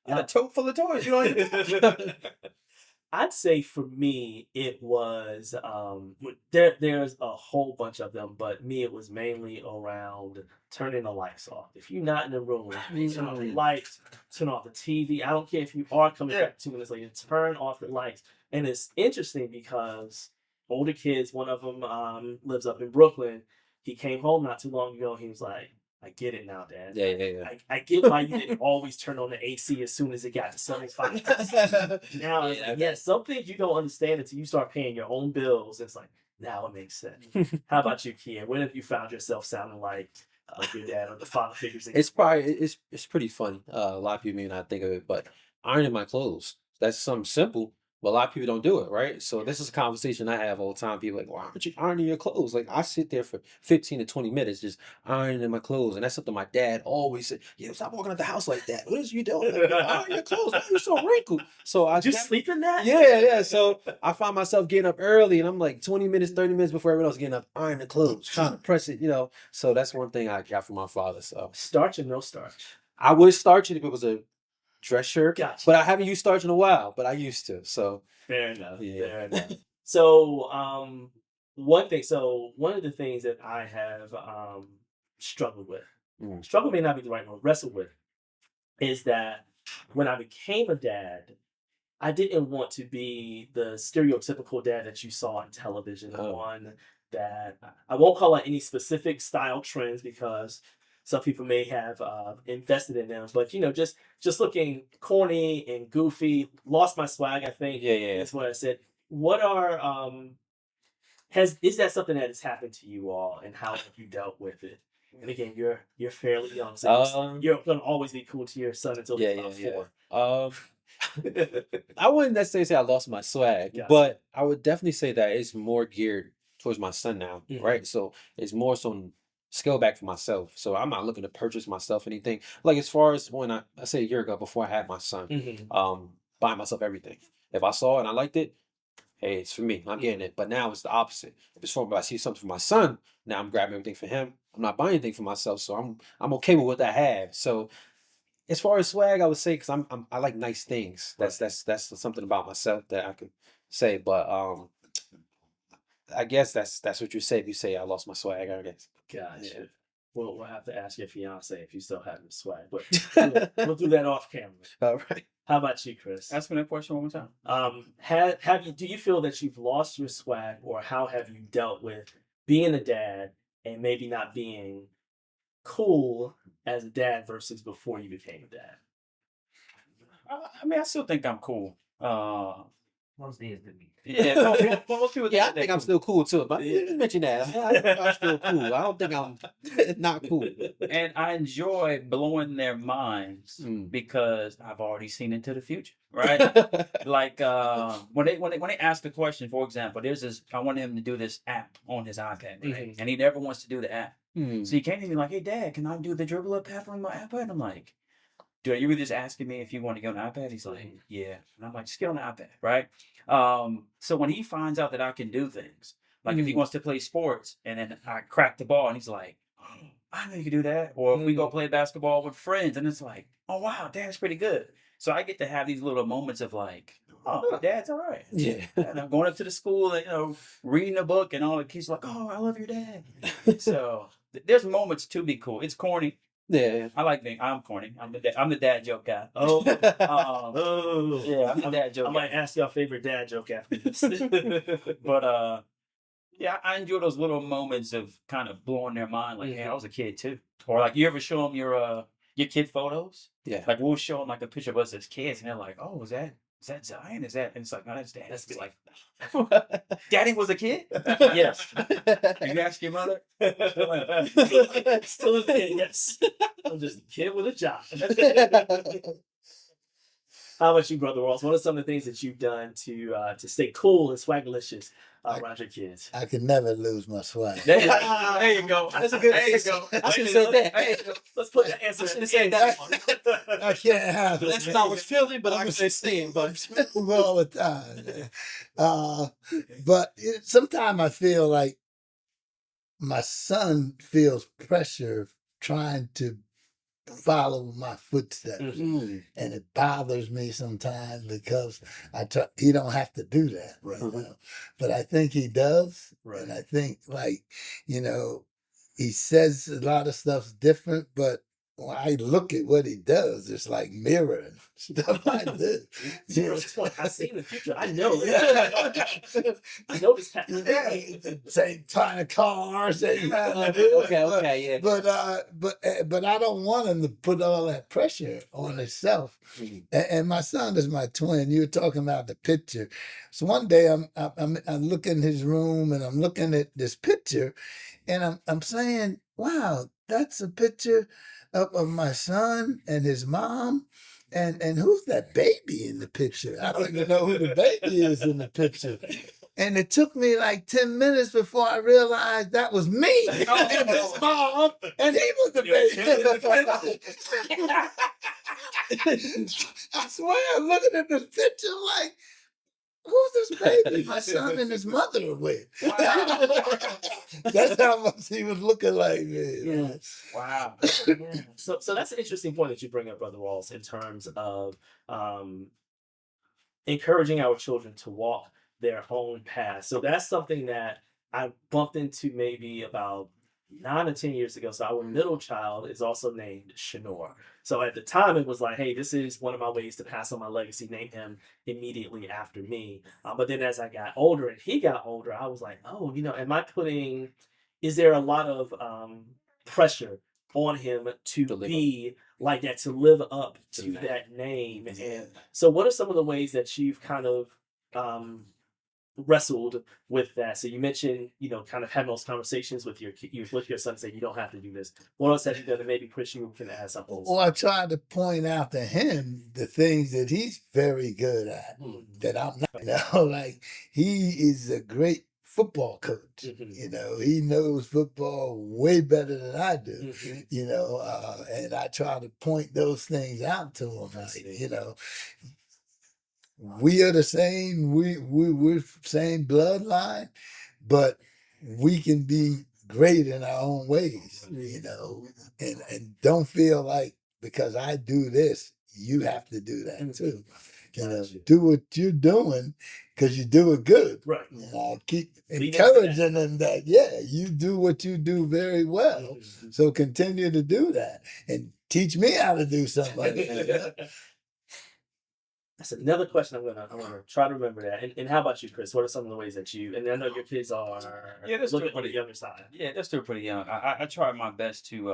And a tote full of toys. You know. I'd say for me, it was there's a whole bunch of them, but me, it was mainly around turning the lights off. If you're not in the room, turn off the lights, turn off the TV. I don't care if you are coming back 2 minutes later, turn off the lights. And it's interesting because older kids, one of them lives up in Brooklyn. He came home not too long ago. He was like, I get it now, Dad. Yeah. I get why you didn't always turn on the AC as soon as it got to 75. Now, some things you don't understand until you start paying your own bills. It's like, now it makes sense. How about you, Kian? When have you found yourself sounding like your dad or the father figures? It's probably it's pretty funny. A lot of people may not think of it, but ironing my clothes. That's something simple, but a lot of people don't do it, right? So this is a conversation I have all the time. People are like, why aren't you ironing your clothes? Like I sit there for 15 to 20 minutes just ironing my clothes. And that's something my dad always said, yeah, stop walking out the house like that. What is you doing? Like, iron your clothes. Why are you so wrinkled? So I just sleep in that? Yeah. So I find myself getting up early and I'm like 20 minutes, 30 minutes before everyone else getting up, ironing the clothes, trying to press it, So that's one thing I got from my father. So starch and no starch. I would starch it if it was a dress shirt, Gotcha. but I haven't used starch in a while, but I used to. So fair enough. Yeah. Fair enough. So one of the things that I have struggled with, struggle may not be the right word, wrestled with, is that when I became a dad, I didn't want to be the stereotypical dad that you saw on television, the one that I won't call out any specific style trends because some people may have invested in them, but just looking corny and goofy, lost my swag. I think is what I said. What are is that something that has happened to you all, and how have you dealt with it? And again, you're fairly young, so you're gonna always be cool to your son until he's about 4. I wouldn't necessarily say I lost my swag, but I would definitely say that it's more geared towards my son now, right? So it's more so scale back for myself. So I'm not looking to purchase myself anything. Like as far as when I say a year ago before I had my son, buying myself everything. If I saw it and I liked it, hey, it's for me. I'm getting it. But now it's the opposite. If I see something for my son, now I'm grabbing everything for him. I'm not buying anything for myself, so I'm okay with what I have. So as far as swag, I would say because I like nice things. That's something about myself that I could say. But I guess that's what you say if you say I lost my swag. I guess. Gotcha. Yeah. Well, we'll have to ask your fiance if you still have your swag, but we'll do that off camera. All right. How about you, Chris? Ask me that question one more time. Do you feel that you've lost your swag, or how have you dealt with being a dad and maybe not being cool as a dad versus before you became a dad? I mean, I still think I'm cool. Most days to me. Yeah, most people. Yeah, I think I'm still cool too. But you mentioned that. I'm still cool. I don't think I'm not cool. And I enjoy blowing their minds because I've already seen into the future, right? Like when they ask a question, for example, there's this. I want him to do this app on his iPad, right? And he never wants to do the app. So you can't even like, hey, Dad, can I do the dribble up half on my iPad? I'm like, dude, you were just asking me if you want to get on the iPad? He's like, yeah. And I'm like, just get on the iPad, right? So when he finds out that I can do things, like if he wants to play sports and then I crack the ball and he's like, oh, I know you can do that. Or if we go play basketball with friends and it's like, oh, wow, Dad's pretty good. So I get to have these little moments of like, oh, Dad's all right. Yeah. And I'm going up to the school and, reading a book and all the kids are like, oh, I love your dad. So there's moments to be cool. It's corny. Yeah. I like being. I'm corny. I'm the dad joke guy. Oh, Yeah, I'm the dad I joke guy. might ask your favorite dad joke after this. But yeah, I enjoy those little moments of kind of blowing their mind. Like, hey, I was a kid too. Or like, you ever show them your kid photos? Yeah. Like we'll show them like a picture of us as kids, and they're like, oh, is that Zion? Is that? And it's like, no, that's Dad. That's It's me. like, Daddy was a kid. Yes. You ask your mother. Still a kid, yes. I'm just a kid with a job. How about you, Brother Walls? What are some of the things that you've done to stay cool and swagalicious around your kids? I can never lose my swag. There you go. That's a good There you answer. go. I should have said that. Hey, let's put the answer in say that that. I can't have it. That's not what's feeling, but I'm gonna say it. But all the time. But sometimes I feel like my son feels pressure trying to follow my footsteps, and it bothers me sometimes because he don't have to do that right now, but I think he does, and I think he says a lot of stuff's different, but when I look at what he does, it's like mirroring stuff I do. I see in the future. I know. I know this happens. Same kind of cars. okay, yeah. But I don't want him to put all that pressure on himself. And my son is my twin. You were talking about the picture. So one day I'm looking in his room and I'm looking at this picture, and I'm saying, wow, that's a picture of my son and his mom. And who's that baby in the picture? I don't even know who the baby is in the picture. And it took me like 10 minutes before I realized that was me and his mom, and he was the baby. I swear, I'm looking at this picture like, who's this baby my son and his mother are with? That's how much he was looking like me. Yeah. Wow. So that's an interesting point that you bring up, Brother Walls, in terms of encouraging our children to walk their own path. So that's something that I bumped into maybe about 9 or 10 years ago. So our middle child is also named Shanor. So at the time, it was like, hey, this is one of my ways to pass on my legacy, name him immediately after me. But then as I got older and he got older, I was like, oh, is there a lot of pressure on him to be like that, to live up to that name? And so what are some of the ways that you've kind of wrestled with that? So you mentioned, kind of having those conversations with your son, saying you don't have to do this. What else have you done to maybe push you can add something? Well, I tried to point out to him the things that he's very good at that I'm not. Like, he is a great football coach. He knows football way better than I do. And I try to point those things out to him. Like, we are the same. We're same bloodline, but we can be great in our own ways. And don't feel like because I do this, you have to do that too. Do what you're doing because you do it good. Right. I keep encouraging them that, you do what you do very well. So continue to do that and teach me how to do something like that. That's another question I'm gonna try to remember that. And how about you, Chris? What are some of the ways that and I know your kids are they're still looking on the younger side. Yeah, they're still pretty young. I try my best to.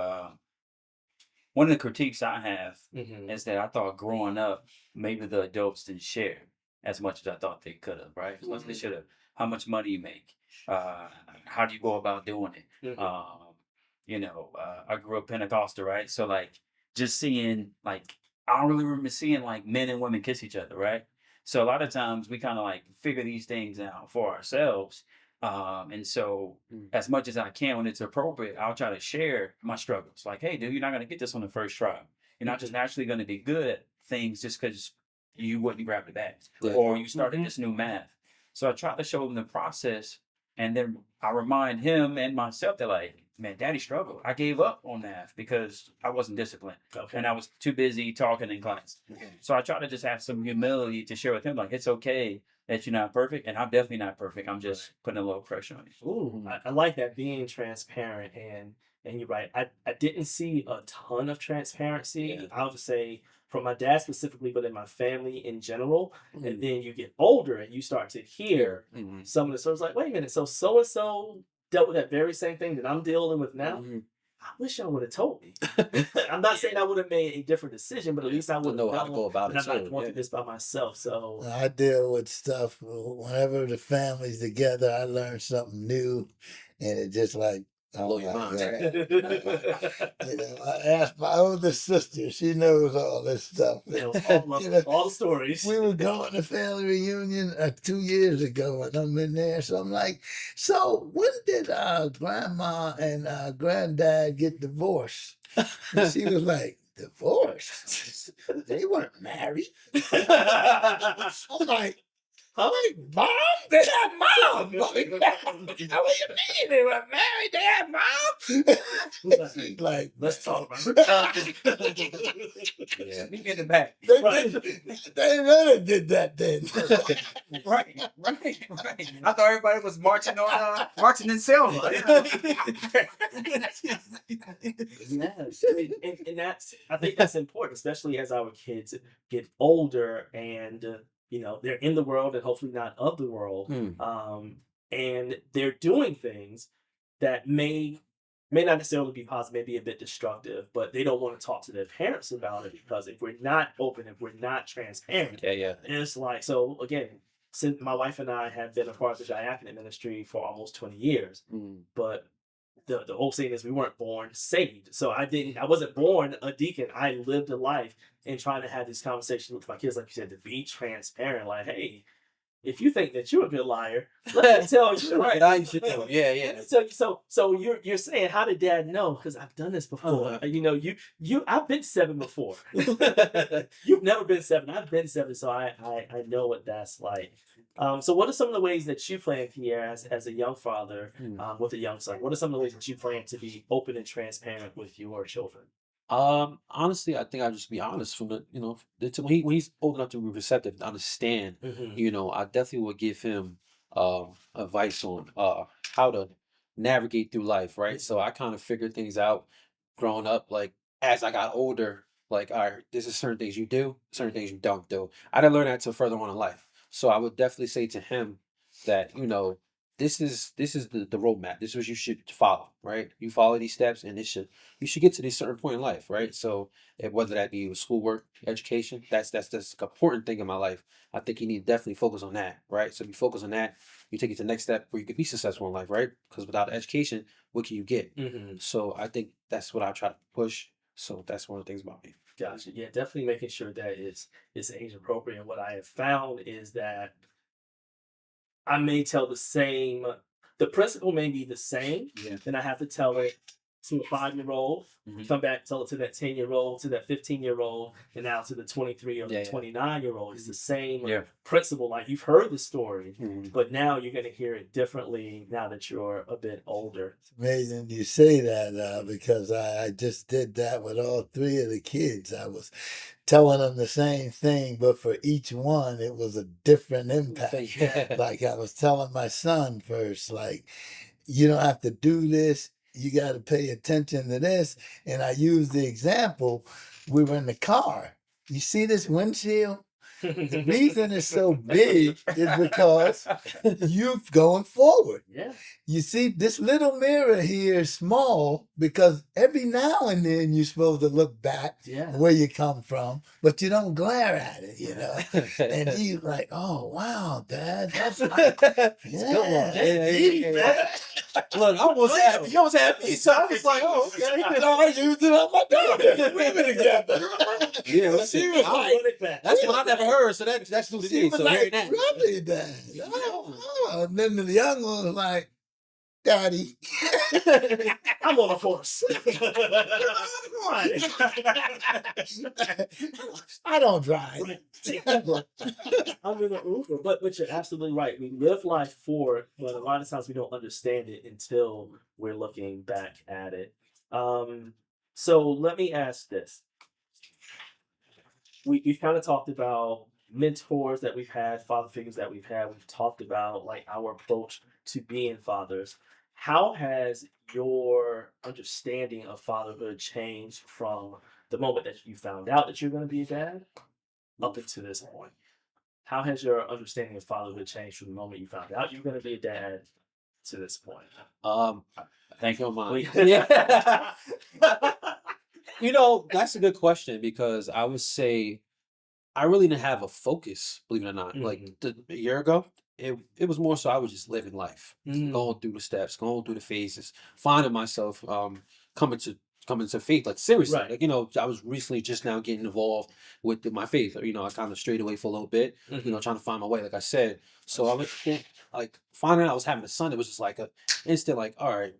One of the critiques I have is that I thought growing up, maybe the adults didn't share as much as I thought they could have, right? As much as they should have. How much money you make? How do you go about doing it? I grew up Pentecostal, right? So like just seeing like, I don't really remember seeing like men and women kiss each other, right? So a lot of times we kind of like figure these things out for ourselves. And so, Mm. as much as I can, when it's appropriate, I'll try to share my struggles. Like, hey, dude, you're not going to get this on the first try. You're not just naturally going to be good at things just because you wouldn't grab the bag Yeah. or you started this new math. So I try to show him the process, and then I remind him and myself that, like, man, daddy struggled. I gave up on math because I wasn't disciplined and I was too busy talking in class. So I try to just have some humility to share with him, like, it's okay that you're not perfect, and I'm definitely not perfect. I'm just putting a little pressure on you. Ooh, I like that, being transparent, and you're right. I didn't see a ton of transparency. Yeah. I'll just say from my dad specifically, but in my family in general. And Mm. then you get older and you start to hear Mhm. some of the stories like, wait a minute, so and so dealt with that very same thing that I'm dealing with now. Mhm. I wish y'all would have told me. I'm not saying I would have made a different decision, but at least I would have know how to known go about that it I'm not too, going yeah. through this by myself. So I deal with stuff whenever the family's together. I learn something new, and it just like, Blow oh your my mind. God. You know, I asked my oldest sister; she knows all this stuff. You know, all the stories. we were going to family reunion 2 years ago, and I'm in there. So I'm like, so when did grandma and granddad get divorced? And she was like, divorced? They weren't married. I'm like, Huh? mom? They had mom. Like, what do you mean they were married? They had mom? She's like, Let's talk about it. Yeah. Me in the back. they never did that then. Right. I thought everybody was marching marching in Selma. Yes, and that's, I think that's important, especially as our kids get older and they're in the world and hopefully not of the world, and they're doing things that may not necessarily be positive, may be a bit destructive, but they don't want to talk to their parents about it because if we're not open, if we're not transparent, Yeah. it's like, so again, since my wife and I have been a part of the diaconate ministry for almost 20 years, Mm. but the whole thing is we weren't born saved. So I wasn't born a deacon. I lived a life in trying to have these conversations with my kids, like you said, to be transparent. Like, hey, if you think that you're a good liar, let me tell you. Right, I used to do. Yeah. Let me tell you. So you're saying, how did dad know? Because I've done this before. I've been 7 before. You've never been 7. I've been 7, so I know what that's like. So what are some of the ways that you plan, Pierre, as a young father with a young son? What are some of the ways that you plan to be open and transparent with your children? Honestly, I think I'll just be honest from when he's old enough to be receptive to understand, I definitely would give him advice on how to navigate through life, right? So I kind of figured things out growing up, like as I got older, like, all right, this is certain things you do, certain things you don't do. I didn't learn that till further on in life. So I would definitely say to him that, this is the roadmap. This is what you should follow, right? You follow these steps and you should get to this certain point in life, right? So whether that be with schoolwork, education, that's an important thing in my life. I think you need to definitely focus on that, right? So if you focus on that, you take it to the next step where you could be successful in life, right? Because without education, what can you get? So I think that's what I try to push. So that's one of the things about me. Gotcha. Yeah, definitely making sure that it's age appropriate. And what I have found is that I may tell the principle may be the same. Yeah. Then I have to tell it to a 5-year-old, come back, tell it to that 10-year-old, to that 15-year-old, and now to the 23 or the 29-year-old. It's the same principle. Like, you've heard the story, but now you're going to hear it differently now that you're a bit older. It's amazing you say that because I just did that with all 3 of the kids. I was telling them the same thing, but for each one, it was a different impact. Yeah. Like I was telling my son first, like, you don't have to do this. You got to pay attention to this. And I used the example, we were in the car. You see this windshield? The reason it's so big is because you're going forward. Yeah. You see, this little mirror here is small because every now and then you're supposed to look back where you come from, but you don't glare at it, And he's like, oh, wow, Dad, that's like, Look, I almost had you almost had me, so I was like, oh, okay. I used it on my daughter. We've been together. Yeah, She listen, was I'll like, run it back. That's what I never heard. So that's new to she me. was So hearing like, that, really, Dad? Oh. And then the young one was like, Daddy. I'm on a horse. I don't drive. I'm in an Uber, but you're absolutely right. We live life forward, but a lot of times we don't understand it until we're looking back at it. So let me ask this: we've kind of talked about mentors that we've had, father figures that we've had. We've talked about like our approach to being fathers. How has your understanding of fatherhood changed from the moment that you found out that you're going to be a dad up until this point? How has your understanding of fatherhood changed from the moment you found out you were going to be a dad to this point? um, Thank you, Mom. Mike. Yeah. That's a good question because I would say I really didn't have a focus, believe it or not. Like a year ago, it was more so I was just living life, going through the steps, going through the phases, finding myself coming to coming to faith, like seriously. Right. Like, I was recently just now getting involved with my faith. I kind of strayed away for a little bit, trying to find my way, like I said. So I was like finding out I was having a son, it was just like a instant like, all right,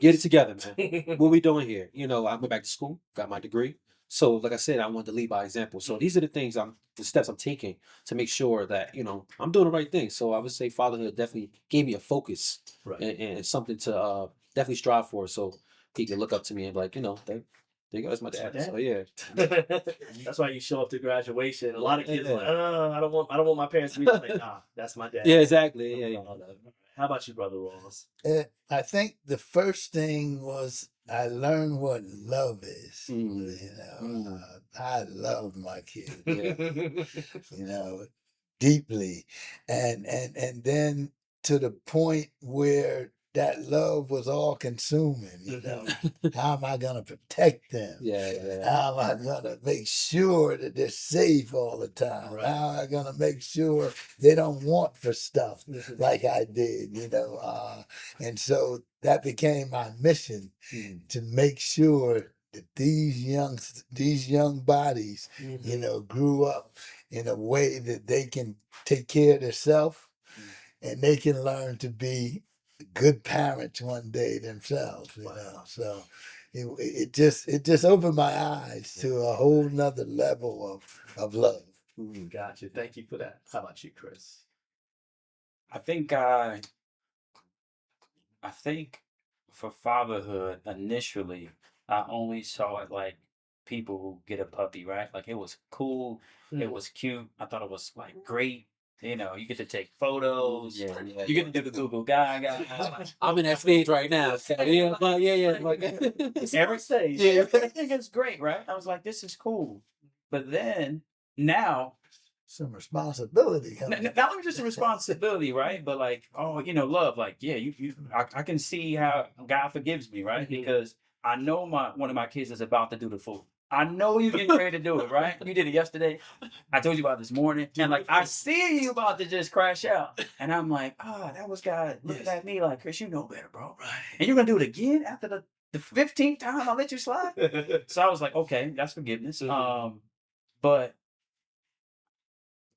get it together, man. What we doing here? I went back to school, got my degree. So, like I said, I wanted to lead by example. So these are the steps I'm taking to make sure that I'm doing the right thing. So I would say fatherhood definitely gave me a focus Right. and something to definitely strive for. So he could look up to me and be like, there you go, that's my dad. dad. So yeah, That's why you show up to graduation. A lot of kids Yeah. like, I don't want my parents to be like, nah, that's my dad. yeah, exactly. Yeah, yeah. How about you, Brother Ross? I think the first thing was I learned what love is. I love my kids, deeply, and then to the point where that love was all consuming. How am I gonna protect them? Yeah. How am I gonna make sure that they're safe all the time? Right. How am I gonna make sure they don't want for stuff like I did? And so that became my mission to make sure that these young bodies, grew up in a way that they can take care of themselves and they can learn to be good parents one day themselves. So it just opened my eyes to a whole nother level of love. Gotcha. Thank you for that. How about you, Chris? I think for fatherhood initially, I only saw it like people who get a puppy, right? Like it was cool, it was cute. I thought it was like great. You get to take photos. Yeah. You get to do the Google Gaga. I'm in that stage right now. So, yeah, but yeah. Like, Every stage. Yeah. Everything is great, right? I was like, this is cool. But then now, Some responsibility. not only just a responsibility, right? But like, love. Like, yeah, I can see how God forgives me, right? Because I know one of my kids is about to do the fool. I know you getting ready to do it, right? You did it yesterday. I told you about this morning, and like I see you about to just crash out, and I'm like, that was God looking at me like, Chris, you know better, bro. Right. And you're gonna do it again after the 15th time I let you slide. So I was like, okay, that's forgiveness. But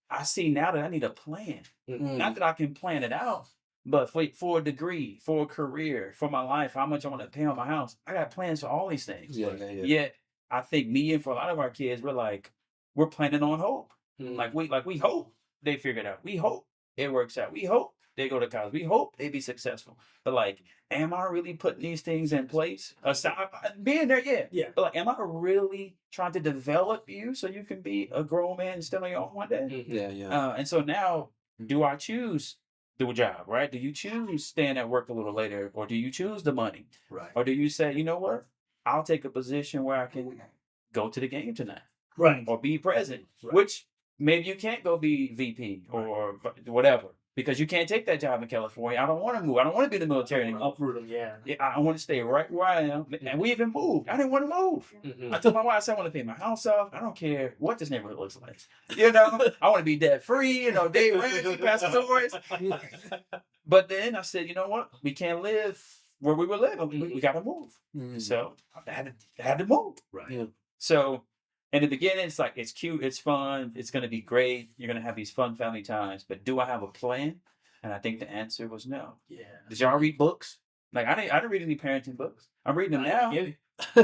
I see now that I need a plan. Not that I can plan it out, but for a degree, for a career, for my life, how much I want to pay on my house. I got plans for all these things. Yeah. Yet I think me and for a lot of our kids, we're planning on hope. Like we hope they figure it out. We hope it works out. We hope they go to college. We hope they be successful. But like, am I really putting these things in place? Aside, being there, yeah. Yeah. But like, am I really trying to develop you so you can be a grown man and stand on your own one day? Yeah. And so now, do I choose do a job, right? Do you choose staying at work a little later, or do you choose the money? Right. Or do you say, you know what? I'll take a position where I can go to the game tonight. Right. Or be present, Right. which maybe you can't go be VP or whatever because you can't take that job in California. I don't want to move. I don't want to be in the military anymore. Uproot them, yeah. I want to stay right where I am. And we even moved. I didn't want to move. I told my wife, I said, I want to pay my house off. I don't care what this neighborhood looks like. I want to be debt free, Dave Ramsey, Pastor Torres. But then I said, you know what? We can't live where we were living. We got to move. So I had to move. Right. Yeah. So, In the beginning, it's like it's cute, it's fun, it's gonna be great. You're gonna have these fun family times. But do I have a plan? And I think the answer was no. Yeah. Did y'all read books? Like I didn't read any parenting books. I'm reading them now. Yeah.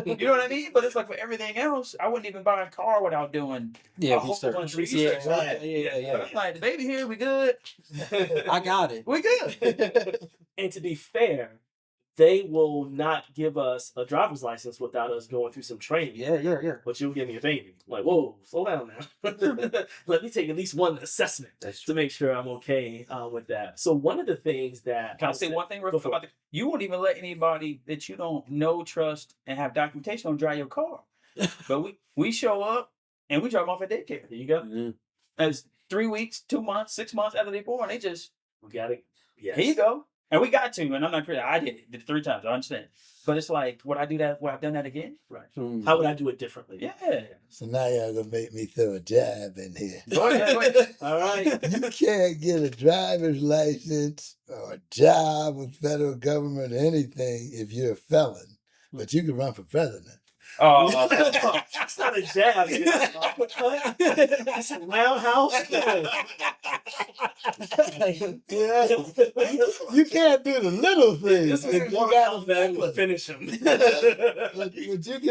You know what I mean? But it's like for everything else, I wouldn't even buy a car without doing Yeah, a whole research. bunch of Yeah, research. yeah. But I'm like, the baby here, we good. I got it. We good. And to be fair, they will not give us a driver's license without us going through some training. Yeah. But you'll give me a baby. Like, whoa, slow down now. Let me take at least one assessment That's to make sure I'm okay with that. So one of the things that Can I say one thing real quick Before. about you won't even let anybody that you don't know, trust, and have documentation on drive your car. But we show up and we drop them off at daycare. There you go. Mhm. As 3 weeks, 2 months, 6 months after they're born, they just We got it. Yes. here you go. And we got to, and I'm not crazy. I did it 3 times. I understand. But it's like, would I do that? Would I've done that again? Right. Mm. How would I do it differently? Yeah. So now y'all gonna make me throw a jab in here. Go ahead. All right. You can't get a driver's license or a job with federal government or anything if you're a felon, but you can run for president. Oh, That's not a jab. Dude. That's a roundhouse. Yeah. You can't do the little things. This is if you more got a than felon. finish him. But you can